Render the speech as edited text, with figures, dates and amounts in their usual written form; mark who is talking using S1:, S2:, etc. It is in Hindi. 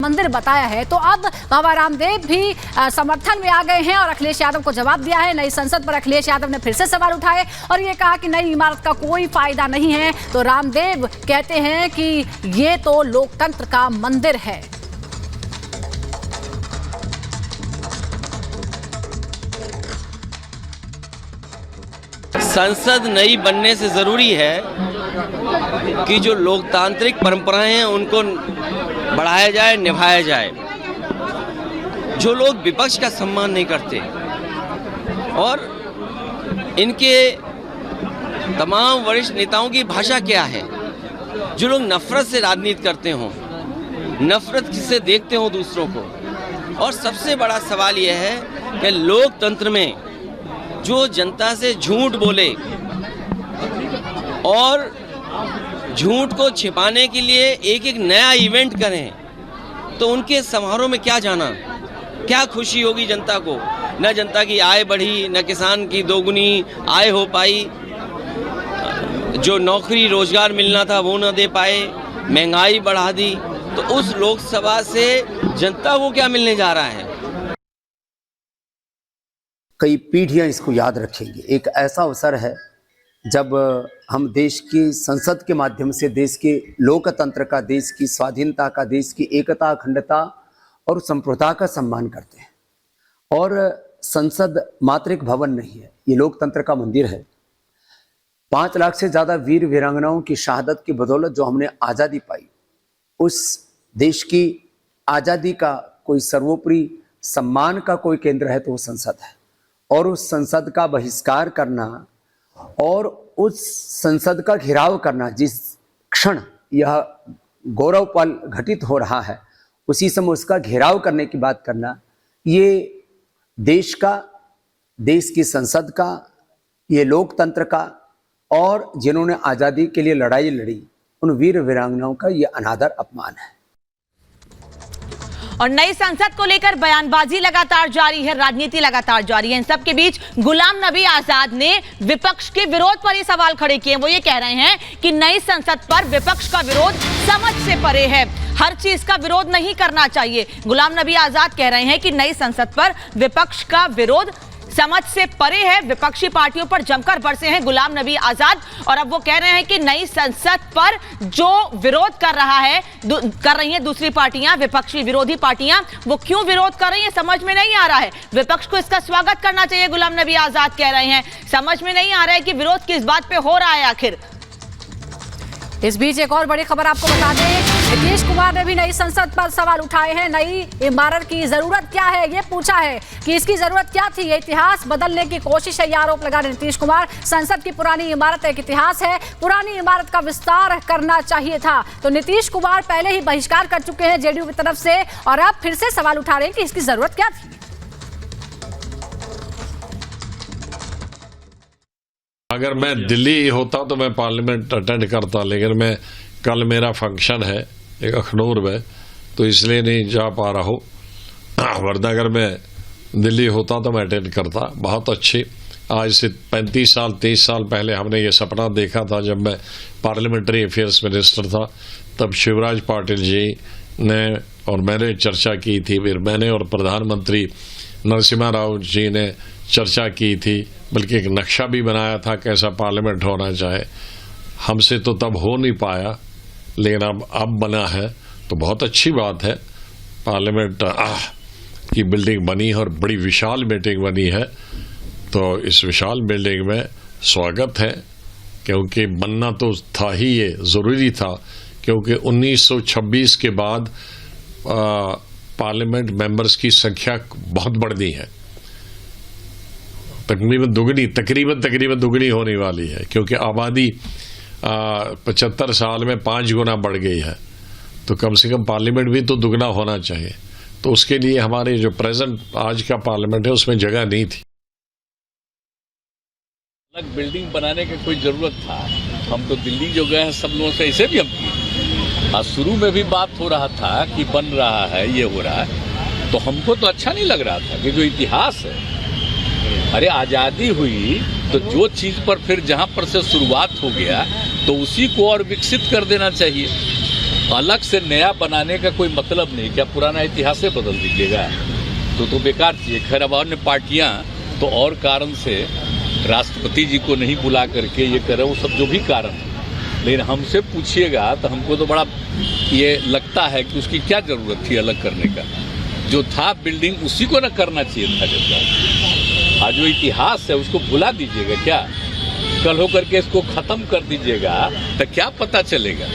S1: मंदिर बताया है। तो अब बाबा रामदेव भी समर्थन में आ गए हैं और अखिलेश यादव को जवाब दिया है। नई संसद पर अखिलेश यादव ने फिर से सवाल उठाए और ये कहा कि नई इमारत का कोई फायदा नहीं है। तो रामदेव कहते हैं कि ये तो लोकतंत्र का मंदिर है।
S2: संसद नई बनने से जरूरी है कि जो लोकतांत्रिक परंपराएं हैं उनको बढ़ाया जाए, निभाया जाए। जो लोग विपक्ष का सम्मान नहीं करते और इनके तमाम वरिष्ठ नेताओं की भाषा क्या है, जो लोग नफरत से राजनीति करते हों, नफरत से देखते हों दूसरों को। और सबसे बड़ा सवाल यह है कि लोकतंत्र में जो जनता से झूठ बोले और झूठ को छिपाने के लिए एक एक नया इवेंट करें, तो उनके समारोह में क्या जाना, क्या खुशी होगी जनता को। न जनता की आय बढ़ी, न किसान की दोगुनी आय हो पाई, जो नौकरी रोजगार मिलना था वो न दे पाए, महंगाई बढ़ा दी। तो उस लोकसभा से जनता को क्या मिलने जा रहा है।
S3: कई पीढ़ियां इसको याद रखेंगी। एक ऐसा अवसर है जब हम देश की संसद के माध्यम से देश के लोकतंत्र का, देश की स्वाधीनता का, देश की एकता, अखंडता और संप्रभुता का सम्मान करते हैं। और संसद मात्र एक भवन नहीं है, ये लोकतंत्र का मंदिर है। 5 लाख से ज़्यादा वीर वीरांगनाओं की शहादत की बदौलत जो हमने आज़ादी पाई, उस देश की आज़ादी का कोई सर्वोपरि सम्मान का कोई केंद्र है तो वो संसद है। और उस संसद का बहिष्कार करना और उस संसद का घेराव करना, जिस क्षण यह गौरव पल घटित हो रहा है उसी समय उसका घेराव करने की बात करना, ये देश का, देश की संसद का, ये लोकतंत्र का और जिन्होंने आज़ादी के लिए लड़ाई लड़ी उन वीर वीरांगनाओं का ये अनादर अपमान है।
S4: और नई संसद को लेकर बयानबाजी लगातार जारी है, राजनीति लगातार जारी है। इन सब के बीच गुलाम नबी आजाद ने विपक्ष के विरोध पर ही सवाल खड़े किए। वो ये कह रहे हैं कि नई संसद पर विपक्ष का विरोध समझ से परे है, हर चीज का विरोध नहीं करना चाहिए। गुलाम नबी आजाद कह रहे हैं कि नई संसद पर विपक्ष का विरोध समझ से परे है। विपक्षी पार्टियों पर जमकर बरसे हैं गुलाम नबी आजाद और अब वो कह रहे हैं कि नई संसद पर जो विरोध कर रही हैं दूसरी पार्टियां, विपक्षी विरोधी पार्टियां, वो क्यों विरोध कर रही हैं समझ में नहीं आ रहा है। विपक्ष को इसका स्वागत करना चाहिए, गुलाम नबी आजाद कह रहे हैं। समझ में नहीं आ रहा है कि विरोध किस बात पे हो रहा है आखिर।
S1: इस बीच एक और बड़ी खबर आपको बता दें, नीतीश कुमार ने भी नई संसद पर सवाल उठाए हैं। नई इमारत की जरूरत क्या है ये पूछा है कि इसकी जरूरत क्या थी। ये इतिहास बदलने की कोशिश है, ये आरोप लगा रहे नीतीश कुमार। संसद की पुरानी इमारत एक इतिहास है, पुरानी इमारत का विस्तार करना चाहिए था। तो नीतीश कुमार पहले ही बहिष्कार कर चुके हैं जेडीयू की तरफ से और अब फिर से सवाल उठा रहे हैं कि इसकी जरूरत क्या थी।
S5: अगर मैं दिल्ली होता तो मैं पार्लियामेंट अटेंड करता, लेकिन कल मेरा फंक्शन है एक अखनूर में, तो इसलिए नहीं जा पा रहा हूँ। वरना अगर मैं दिल्ली होता तो मैं अटेंड करता। बहुत अच्छी, आज से 35 साल 23 साल पहले हमने ये सपना देखा था जब मैं पार्लियामेंट्री अफेयर्स मिनिस्टर था। तब शिवराज पाटिल जी ने और मैंने चर्चा की थी, फिर मैंने और प्रधानमंत्री नरसिम्हा राव जी ने चर्चा की थी, बल्कि एक नक्शा भी बनाया था कैसा पार्लियामेंट होना चाहे। हमसे तो तब हो नहीं पाया, लेकिन अब बना है तो बहुत अच्छी बात है। पार्लियामेंट की बिल्डिंग बनी और बड़ी विशाल बिल्डिंग बनी है, तो इस विशाल बिल्डिंग में स्वागत है, क्योंकि बनना तो था ही, ये ज़रूरी था, क्योंकि 1926 के बाद पार्लियामेंट मेंबर्स की संख्या बहुत बढ़नी है, तकरीबन दुगनी होने वाली है, क्योंकि आबादी 75 साल में 5 गुना बढ़ गई है। तो कम से कम पार्लियामेंट भी तो दुगना होना चाहिए। तो उसके लिए हमारे जो प्रेजेंट आज का पार्लियामेंट है उसमें जगह नहीं थी।
S6: अलग बिल्डिंग बनाने की कोई जरूरत था। हम तो दिल्ली जो गए हैं सब लोगों से, इसे भी हम किए। आज शुरू में भी बात हो रहा था कि बन रहा है, ये हो रहा है, तो हमको तो अच्छा नहीं लग रहा था कि जो इतिहास है, अरे आज़ादी हुई तो जो चीज़ पर फिर जहाँ पर से शुरुआत हो गया तो उसी को और विकसित कर देना चाहिए। अलग से नया बनाने का कोई मतलब नहीं। क्या पुराना इतिहास से बदल दीजिएगा? तो बेकार चीज है। खैर अब अन्य पार्टियां तो और कारण से राष्ट्रपति जी को नहीं बुला करके ये करे, वो सब जो भी कारण है, लेकिन हमसे पूछिएगा तो हमको तो बड़ा ये लगता है कि उसकी क्या जरूरत थी अलग करने का। जो था बिल्डिंग उसी को न करना चाहिए था। जब आज जो इतिहास है उसको भुला दीजिएगा क्या? कल होकर के इसको खत्म कर दीजिएगा तो क्या पता चलेगा?